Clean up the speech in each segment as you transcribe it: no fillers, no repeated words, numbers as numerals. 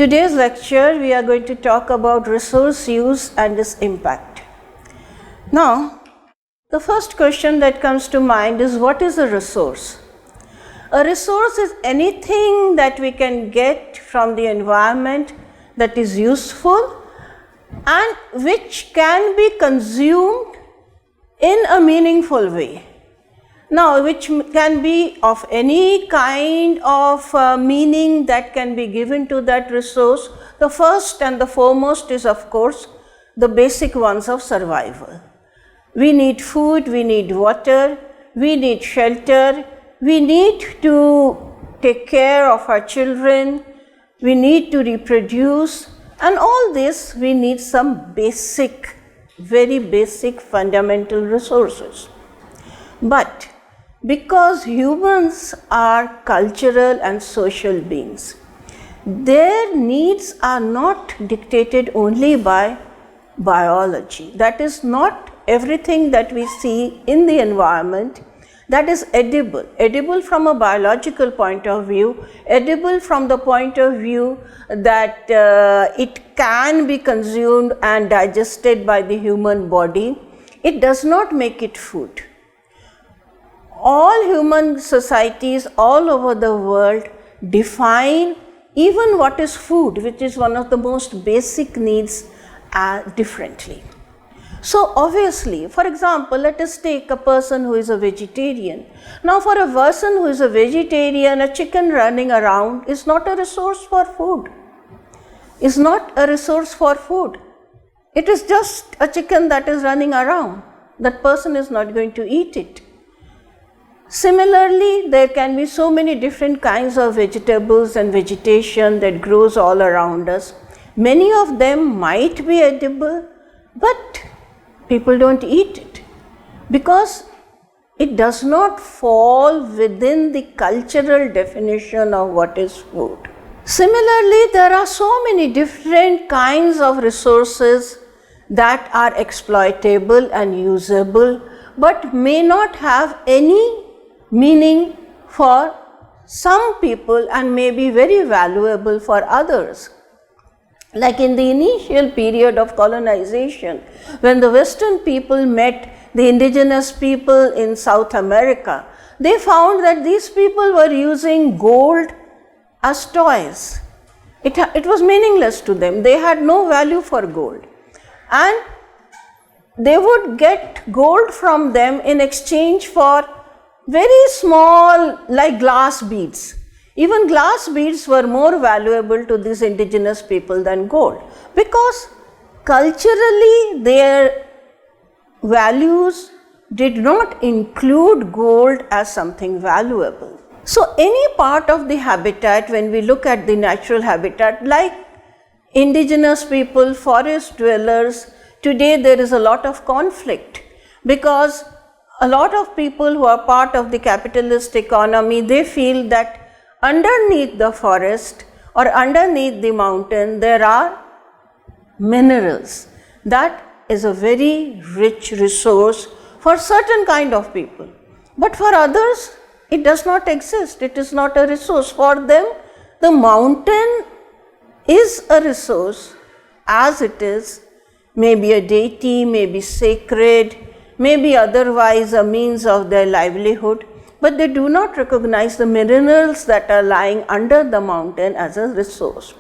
Today's lecture, we are going to talk about resource use and its impact. Now, the first question that comes to mind is, what is a resource? A resource is anything that we can get from the environment that is useful and which can be consumed in a meaningful way. Now, which can be of any kind of meaning that can be given to that resource. The first and the foremost is, of course, the basic ones of survival. We need food, we need water, we need shelter, we need to take care of our children, we need to reproduce, and all this we need some basic, very basic fundamental resources. But because humans are cultural and social beings, their needs are not dictated only by biology. That is, not everything that we see in the environment that is edible. Edible from a biological point of view, edible from the point of view that it can be consumed and digested by the human body. It does not make it food. All human societies all over the world define even what is food, which is one of the most basic needs, differently. So obviously, for example, let us take a person who is a vegetarian. Now, for a person who is a vegetarian, a chicken running around is not a resource for food. Is not a resource for food. It is just a chicken that is running around. That person is not going to eat it. Similarly, there can be so many different kinds of vegetables and vegetation that grows all around us. Many of them might be edible, but people don't eat it because it does not fall within the cultural definition of what is food. Similarly, there are so many different kinds of resources that are exploitable and usable, but may not have any meaning for some people and may be very valuable for others. Like in the initial period of colonization, when the Western people met the indigenous people in South America, they found that these people were using gold as toys. It was meaningless to them. They had no value for gold. And they would get gold from them in exchange for very small, like glass beads. Even glass beads were more valuable to these indigenous people than gold, because culturally their values did not include gold as something valuable. So any part of the habitat, when we look at the natural habitat, like indigenous people, forest dwellers, today there is a lot of conflict because a lot of people who are part of the capitalist economy, they feel that underneath the forest or underneath the mountain there are minerals. That is a very rich resource for certain kind of people. But for others, it does not exist. It is not a resource. For them, the mountain is a resource as it is, maybe a deity, maybe sacred, maybe otherwise a means of their livelihood, but they do not recognize the minerals that are lying under the mountain as a resource.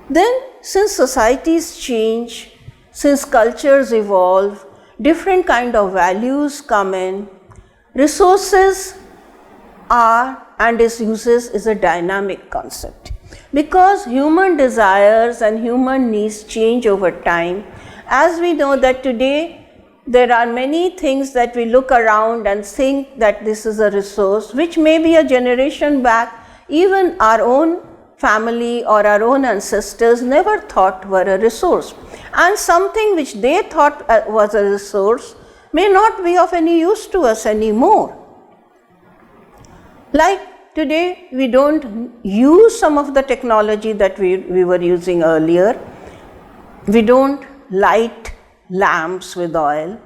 Then, since societies change, since cultures evolve, different kind of values come in, resources are and its uses is a dynamic concept. Because human desires and human needs change over time, as we know that today there are many things that we look around and think that this is a resource, which may be a generation back, even our own family or our own ancestors never thought were a resource. And something which they thought was a resource may not be of any use to us anymore. Like today, we don't use some of the technology that we were using earlier. We don't light lamps with oil.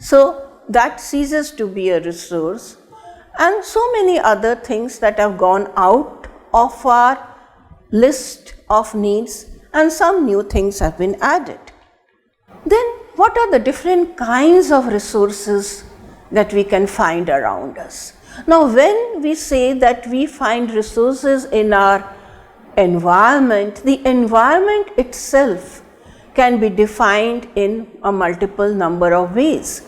So that ceases to be a resource, and so many other things that have gone out of our list of needs and some new things have been added. Then what are the different kinds of resources that we can find around us? Now, when we say that we find resources in our environment, the environment itself can be defined in a multiple number of ways.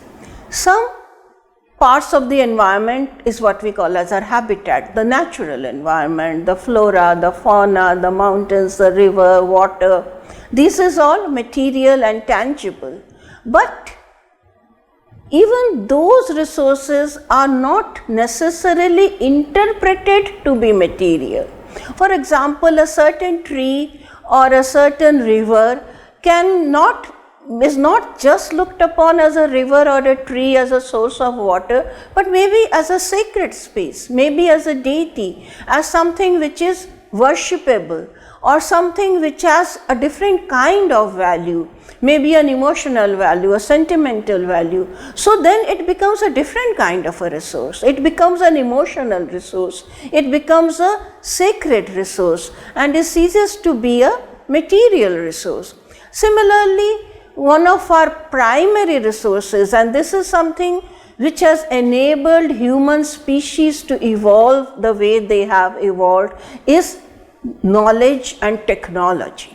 Some parts of the environment is what we call as our habitat, the natural environment, the flora, the fauna, the mountains, the river, water. This is all material and tangible. But even those resources are not necessarily interpreted to be material. For example, a certain tree or a certain river is not just looked upon as a river or a tree as a source of water, but maybe as a sacred space, maybe as a deity, as something which is worshipable, or something which has a different kind of value, maybe an emotional value, a sentimental value. So then it becomes a different kind of a resource. It becomes an emotional resource. It becomes a sacred resource and it ceases to be a material resource. Similarly, one of our primary resources, and this is something which has enabled human species to evolve the way they have evolved, is knowledge and technology.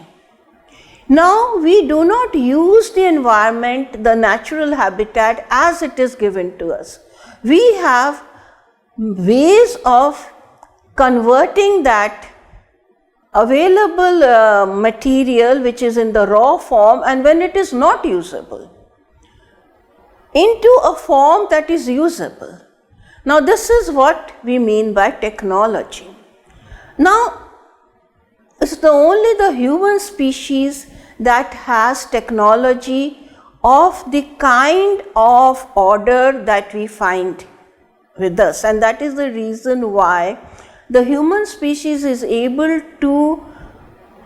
Now, we do not use the environment, the natural habitat as it is given to us. We have ways of converting that available material which is in the raw form and when it is not usable into a form that is usable. Now, this is what we mean by technology. Now, it's only the human species that has technology of the kind of order that we find with us, and that is the reason why the human species is able to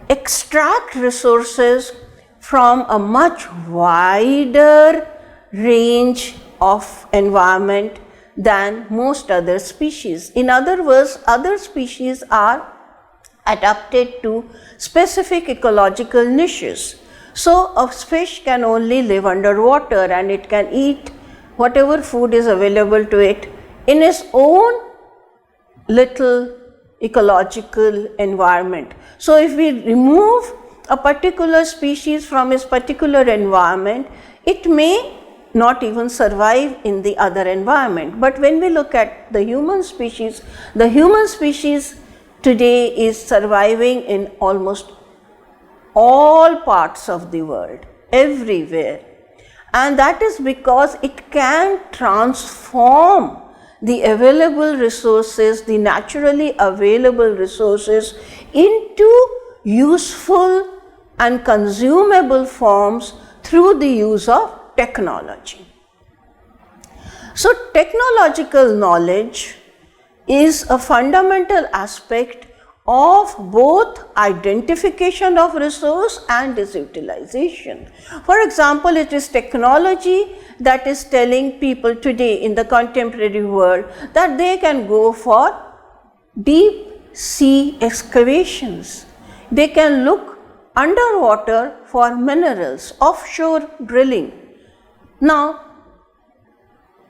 extract resources from a much wider range of environment than most other species. In other words, other species are adapted to specific ecological niches. So, a fish can only live underwater and it can eat whatever food is available to it in its own little ecological environment. So, if we remove a particular species from its particular environment, it may not even survive in the other environment. But when we look at the human species today is surviving in almost all parts of the world, everywhere. And that is because it can transform the available resources, the naturally available resources, into useful and consumable forms through the use of technology. So, technological knowledge is a fundamental aspect of both identification of resource and its utilization. For example, it is technology that is telling people today in the contemporary world that they can go for deep sea excavations. They can look underwater for minerals, offshore drilling. Now,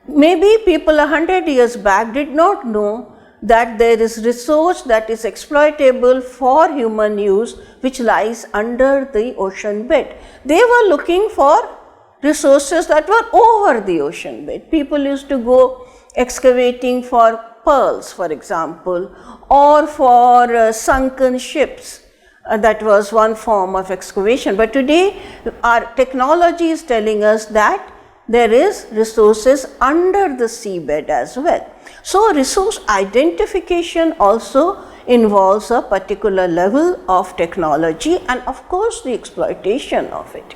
maybe people 100 years back did not know that there is resource that is exploitable for human use which lies under the ocean bed. They were looking for resources that were over the ocean bed. People used to go excavating for pearls, for example, or for sunken ships. That was one form of excavation. But today our technology is telling us that there is resources under the seabed as well. So, resource identification also involves a particular level of technology and of course the exploitation of it.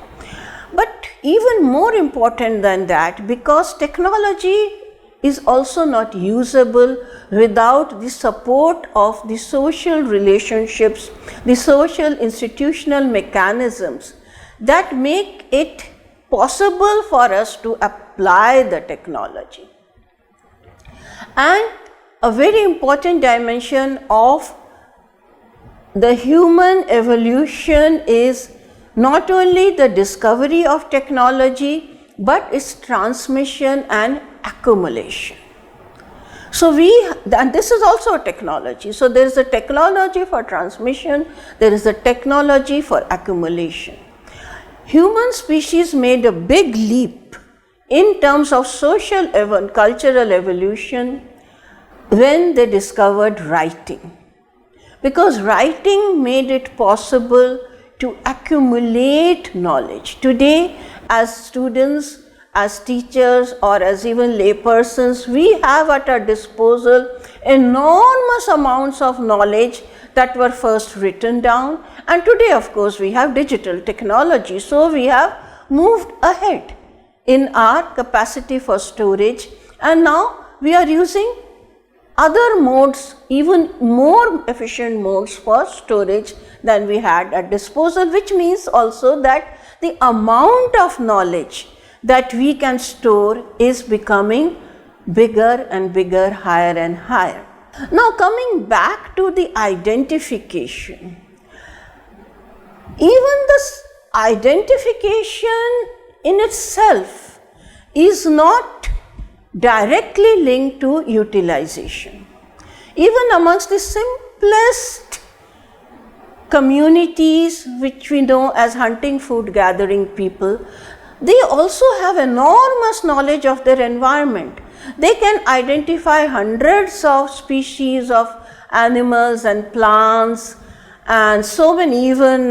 But even more important than that, because technology is also not usable without the support of the social relationships, the social institutional mechanisms that make it possible for us to apply the technology. And a very important dimension of the human evolution is not only the discovery of technology, but its transmission and accumulation. So and this is also a technology. So there is a technology for transmission, there is a technology for accumulation. Human species made a big leap in terms of social and cultural evolution when they discovered writing, because writing made it possible to accumulate knowledge. Today, as students, as teachers, or as even laypersons, we have at our disposal enormous amounts of knowledge that were first written down, and today of course we have digital technology, so we have moved ahead in our capacity for storage, and now we are using other modes, even more efficient modes for storage than we had at disposal, which means also that the amount of knowledge that we can store is becoming bigger and bigger, higher and higher. Now coming back to the identification, even this identification in itself is not directly linked to utilization. Even amongst the simplest communities which we know as hunting, food gathering people, they also have enormous knowledge of their environment. They can identify hundreds of species of animals and plants and so many even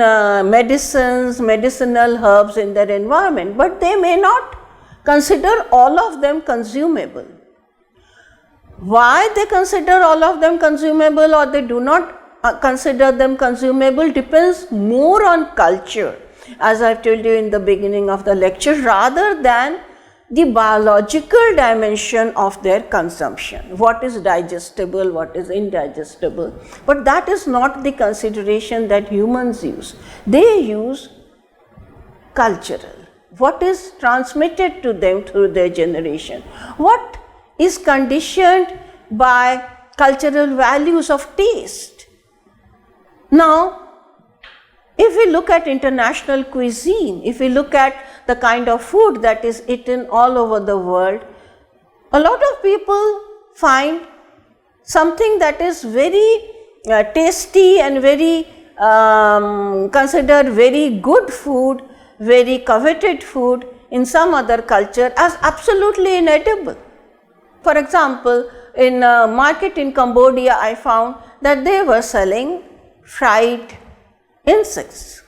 medicinal herbs in their environment, but they may not consider all of them consumable. Why they consider all of them consumable or they do not consider them consumable depends more on culture, as I told you in the beginning of the lecture, rather than the biological dimension of their consumption. What is digestible, what is indigestible, but that is not the consideration that humans use. They use cultural. What is transmitted to them through their generation? What is conditioned by cultural values of taste? Now, if we look at international cuisine, if we look at the kind of food that is eaten all over the world, a lot of people find something that is very tasty and very considered very good food, very coveted food in some other culture as absolutely inedible. For example, in a market in Cambodia, I found that they were selling fried insects,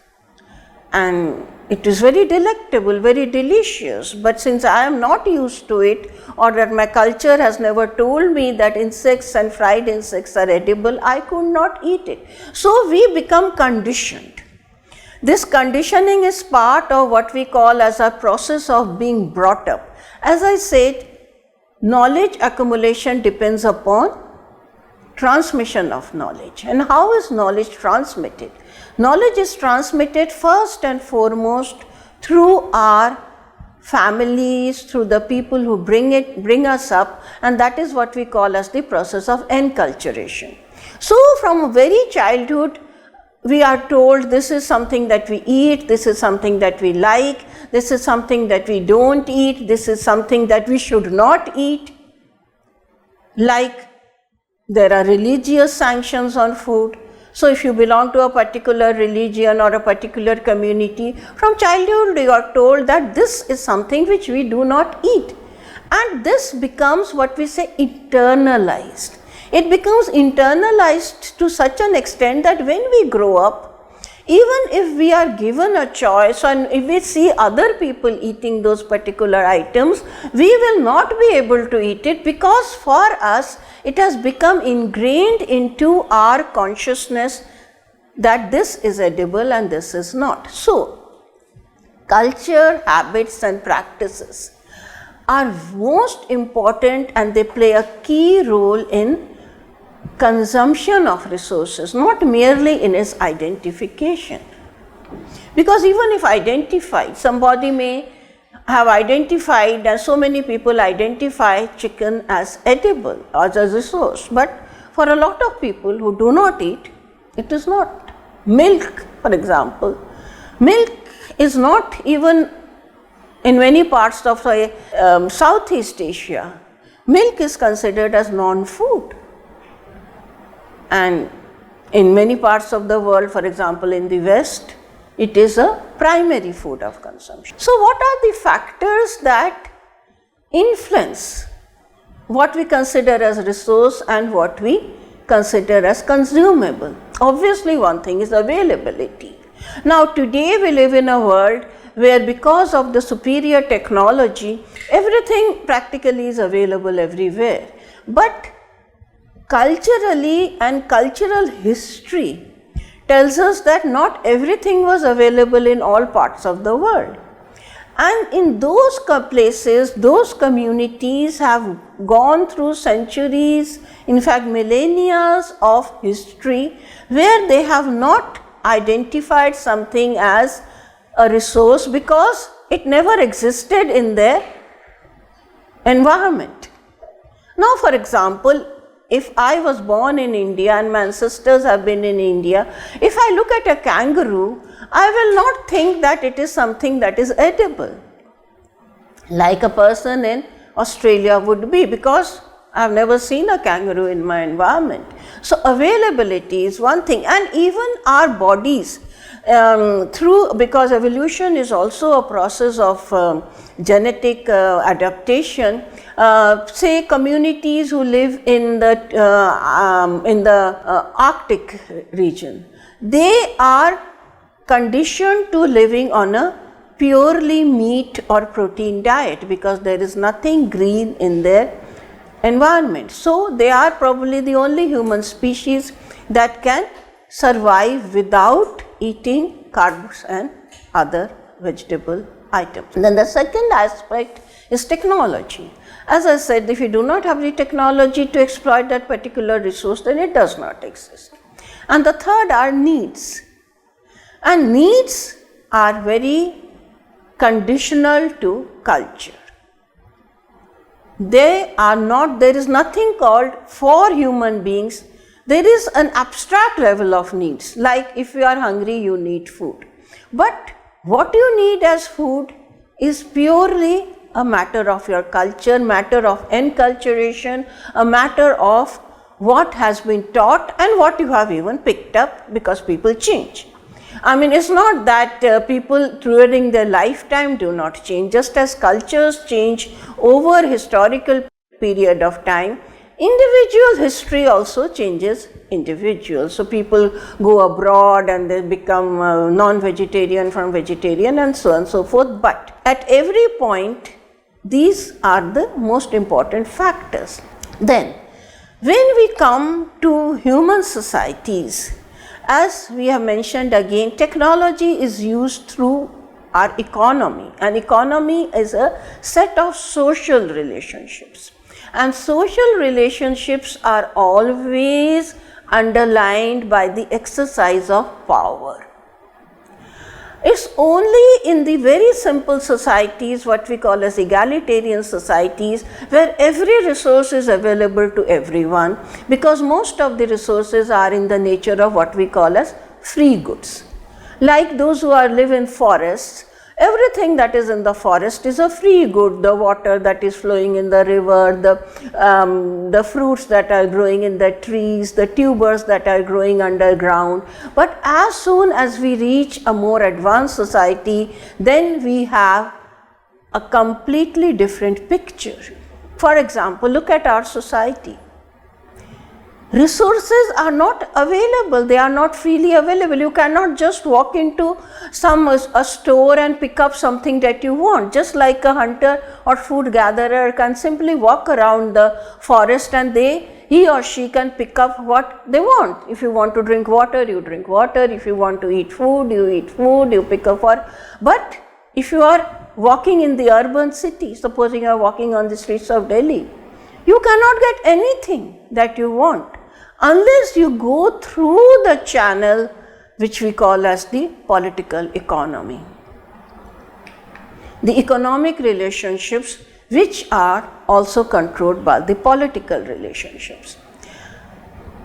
and it is very delectable, very delicious, but since I am not used to it, or that my culture has never told me that insects and fried insects are edible, I could not eat it. So we become conditioned. This conditioning is part of what we call as a process of being brought up. As I said, knowledge accumulation depends upon transmission of knowledge. And how is knowledge transmitted? Knowledge is transmitted first and foremost through our families, through the people who bring us up, and that is what we call as the process of enculturation. So from very childhood, we are told this is something that we eat, this is something that we like, this is something that we don't eat, this is something that we should not eat. Like there are religious sanctions on food. So if you belong to a particular religion or a particular community, from childhood you are told that this is something which we do not eat. And this becomes what we say internalized. It becomes internalized to such an extent that when we grow up, even if we are given a choice and if we see other people eating those particular items, we will not be able to eat it, because for us it has become ingrained into our consciousness that this is edible and this is not. So, culture, habits and practices are most important, and they play a key role in consumption of resources, not merely in its identification. Because even if identified, somebody may have identified, and so many people identify chicken as edible, as a resource, but for a lot of people who do not eat, it is not. Milk, for example. Milk is not even in many parts of Southeast Asia. Milk is considered as non-food. And in many parts of the world, for example in the West, it is a primary food of consumption. So what are the factors that influence what we consider as resource and what we consider as consumable? Obviously one thing is availability. Now today we live in a world where because of the superior technology, everything practically is available everywhere. But culturally and cultural history tells us that not everything was available in all parts of the world. And in those places, those communities have gone through centuries, in fact millennia of history, where they have not identified something as a resource because it never existed in their environment. Now for example, if I was born in India and my ancestors have been in India, if I look at a kangaroo, I will not think that it is something that is edible, like a person in Australia would be, because I have never seen a kangaroo in my environment. So availability is one thing, and even our bodies, because evolution is also a process of genetic adaptation. Say communities who live in the Arctic region, they are conditioned to living on a purely meat or protein diet because there is nothing green in their environment. So they are probably the only human species that can survive without eating carbs and other vegetable items. And then the second aspect is technology. As I said, if you do not have the technology to exploit that particular resource, then it does not exist. And the third are needs. And needs are very conditional to culture. They are not, there is nothing called for human beings. There is an abstract level of needs, like if you are hungry, you need food. But what you need as food is purely a matter of your culture, matter of enculturation, a matter of what has been taught and what you have even picked up, because people change. I mean, it's not that people during their lifetime do not change. Just as cultures change over historical period of time, individual history also changes individuals. So people go abroad and they become non-vegetarian from vegetarian and so on and so forth. But at every point, these are the most important factors. Then, when we come to human societies, as we have mentioned again, technology is used through our economy, and economy is a set of social relationships, and social relationships are always underlined by the exercise of power. It's only in the very simple societies, what we call as egalitarian societies, where every resource is available to everyone, because most of the resources are in the nature of what we call as free goods. Like those who live in forests, everything that is in the forest is a free good. The water that is flowing in the river, the fruits that are growing in the trees, the tubers that are growing underground. But as soon as we reach a more advanced society, then we have a completely different picture. For example, look at our society. Resources are not available, they are not freely available. You cannot just walk into a store and pick up something that you want. Just like a hunter or food gatherer can simply walk around the forest and he or she can pick up what they want. If you want to drink water, you drink water. If you want to eat food, you pick up water. But if you are walking in the urban city, supposing you are walking on the streets of Delhi, you cannot get anything that you want unless you go through the channel which we call as the political economy. The economic relationships which are also controlled by the political relationships.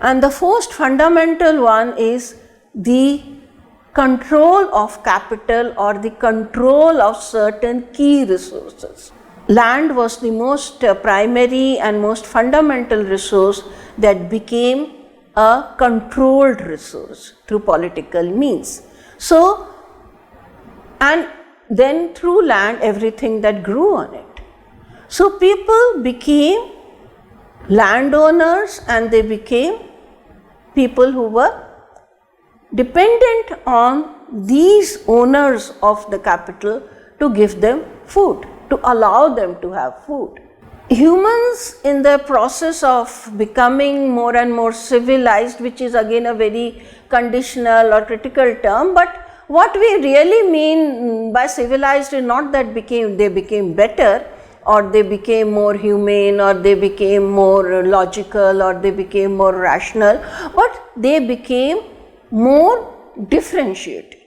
And the first fundamental one is the control of capital or the control of certain key resources. Land was the most primary and most fundamental resource that became a controlled resource through political means. So, and then through land, everything that grew on it. So, people became landowners and they became people who were dependent on these owners of the capital to give them food, to allow them to have food. Humans, in the process of becoming more and more civilized, which is again a very conditional or critical term, but what we really mean by civilized is not that they became better, or they became more humane, or they became more logical, or they became more rational, but they became more differentiated.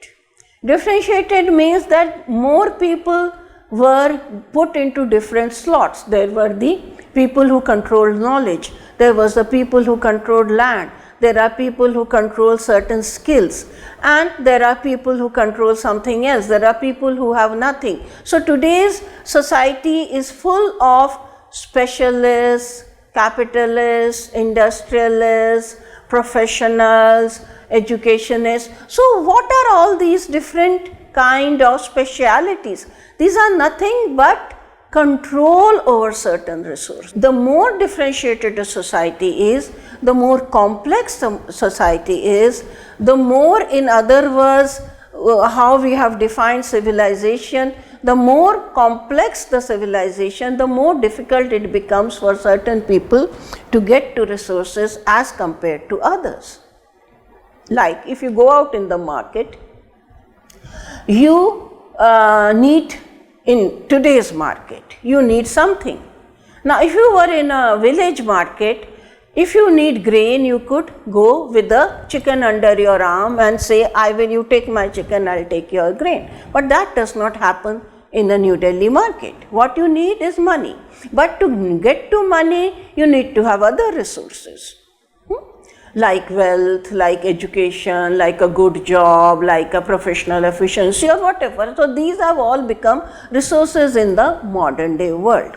Differentiated means that more people were put into different slots. There were the people who controlled knowledge, there was the people who controlled land, there are people who control certain skills, and there are people who control something else, there are people who have nothing. So today's society is full of specialists, capitalists, industrialists, professionals, educationists. So what are all these different kind of specialities? These are nothing but control over certain resources. The more differentiated a society is, the more complex the society is, the more, in other words, how we have defined civilization, the more complex the civilization, the more difficult it becomes for certain people to get to resources as compared to others. Like if you go out in the market, you need, in today's market, you need something. Now if you were in a village market, if you need grain, you could go with the chicken under your arm and say, you take my chicken, I'll take your grain. But that does not happen in the New Delhi market. What you need is money. But to get to money, you need to have other resources. Like wealth, like education, like a good job, like a professional efficiency or whatever. So these have all become resources in the modern day world.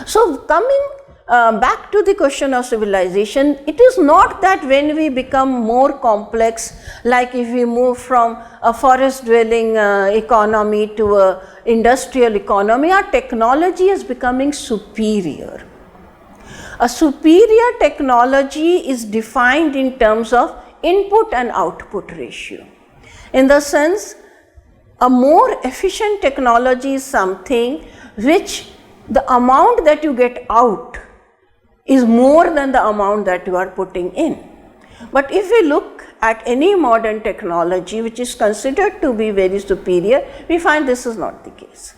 So coming back to the question of civilization, it is not that when we become more complex, like if we move from a forest dwelling economy to a industrial economy, our technology is becoming superior. A superior technology is defined in terms of input and output ratio. In the sense, a more efficient technology is something which the amount that you get out is more than the amount that you are putting in. But if we look at any modern technology which is considered to be very superior, we find this is not the case.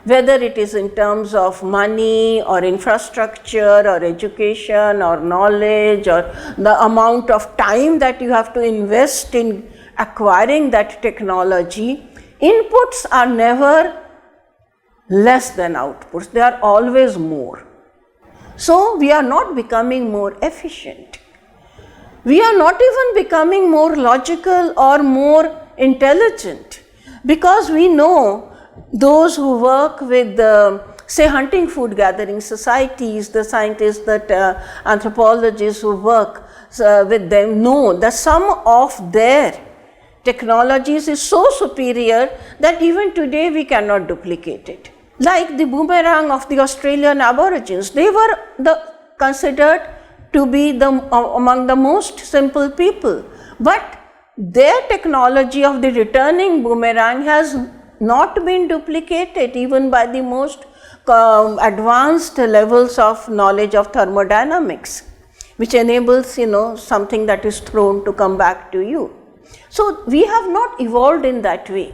Whether it is in terms of money or infrastructure or education or knowledge or the amount of time that you have to invest in acquiring that technology, inputs are never less than outputs, they are always more. So we are not becoming more efficient. We are not even becoming more logical or more intelligent, because we know those who work with say hunting food gathering societies, the scientists, the anthropologists who work with them know that some of their technologies is so superior that even today we cannot duplicate it. Like the boomerang of the Australian Aborigines, they were considered to be among the most simple people, but their technology of the returning boomerang has not been duplicated even by the most advanced levels of knowledge of thermodynamics, which enables something that is thrown to come back to you. So we have not evolved in that way.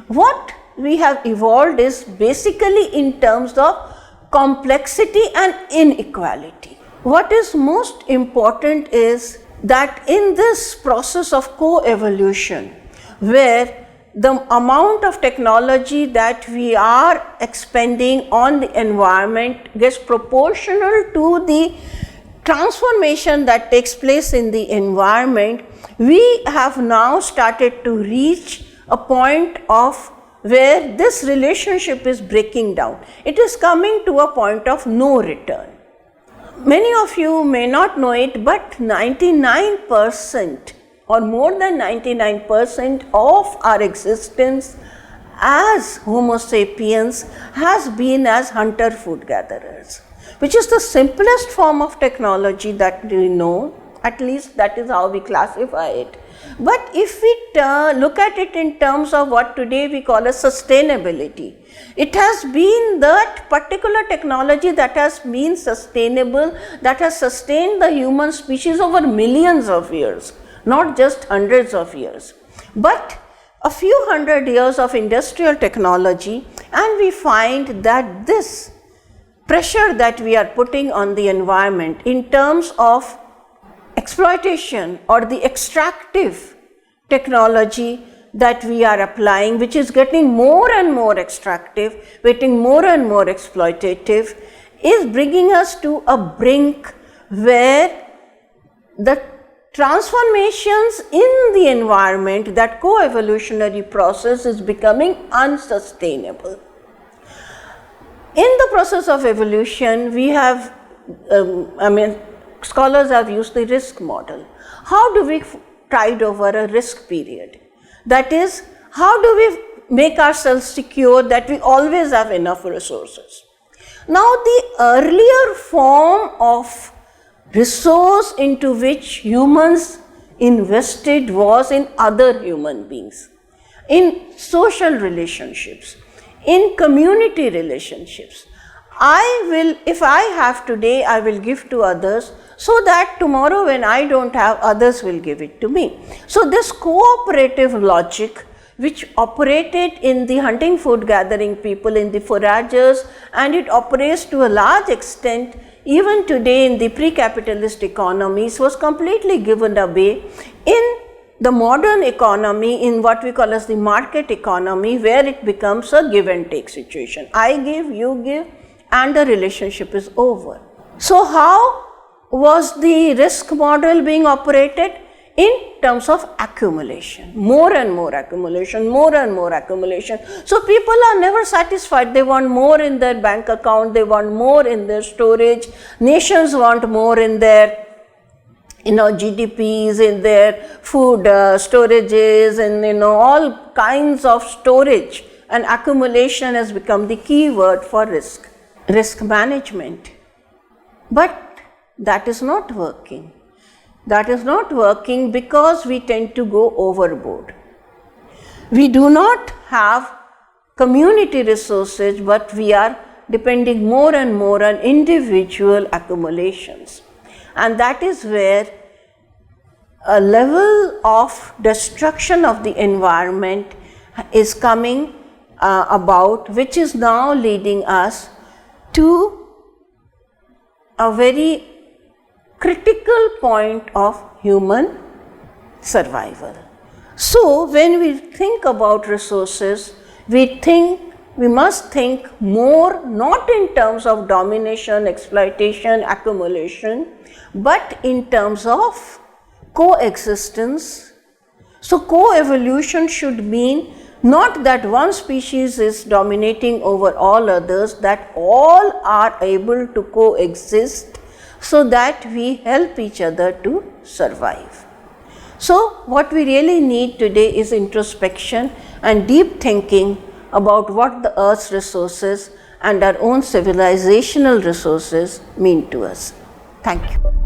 What we have evolved is basically in terms of complexity and inequality. What is most important is that in this process of co-evolution, where the amount of technology that we are expending on the environment gets proportional to the transformation that takes place in the environment, we have now started to reach a point of where this relationship is breaking down. It is coming to a point of no return. Many of you may not know it, but 99% or more than 99% of our existence as Homo sapiens has been as hunter food gatherers, which is the simplest form of technology that we know. At least that is how we classify it. But if we look at it in terms of what today we call as sustainability, it has been that particular technology that has been sustainable, that has sustained the human species over millions of years, not just hundreds of years, but a few hundred years of industrial technology, and we find that this pressure that we are putting on the environment in terms of exploitation or the extractive technology that we are applying, which is getting more and more extractive, getting more and more exploitative, is bringing us to a brink where the transformations in the environment, that co-evolutionary process, is becoming unsustainable. In the process of evolution, we have, scholars have used the risk model. How do we tide over a risk period? That is, how do we make ourselves secure that we always have enough resources? Now, the earlier form of resource into which humans invested was in other human beings, in social relationships, in community relationships. If I have today, I will give to others, so that tomorrow when I don't have, others will give it to me. So this cooperative logic, which operated in the hunting food gathering people, in the foragers, and it operates to a large extent even today in the pre-capitalist economies, was completely given away in the modern economy, in what we call as the market economy, where it becomes a give and take situation. I give, you give, and the relationship is over. So how was the risk model being operated? In terms of accumulation, more and more accumulation, more and more accumulation. So people are never satisfied. They want more in their bank account, they want more in their storage. Nations want more in their GDPs, in their food storages, and all kinds of storage, and accumulation has become the key word for risk management. But that is not working. That is not working because we tend to go overboard. We do not have community resources, but we are depending more and more on individual accumulations. And that is where a level of destruction of the environment is coming about, which is now leading us to a very critical point of human survival. So when we think about resources, we must think more not in terms of domination, exploitation, accumulation, but in terms of coexistence. So co-evolution should mean not that one species is dominating over all others, that all are able to coexist so that we help each other to survive. So what we really need today is introspection and deep thinking about what the Earth's resources and our own civilizational resources mean to us. Thank you.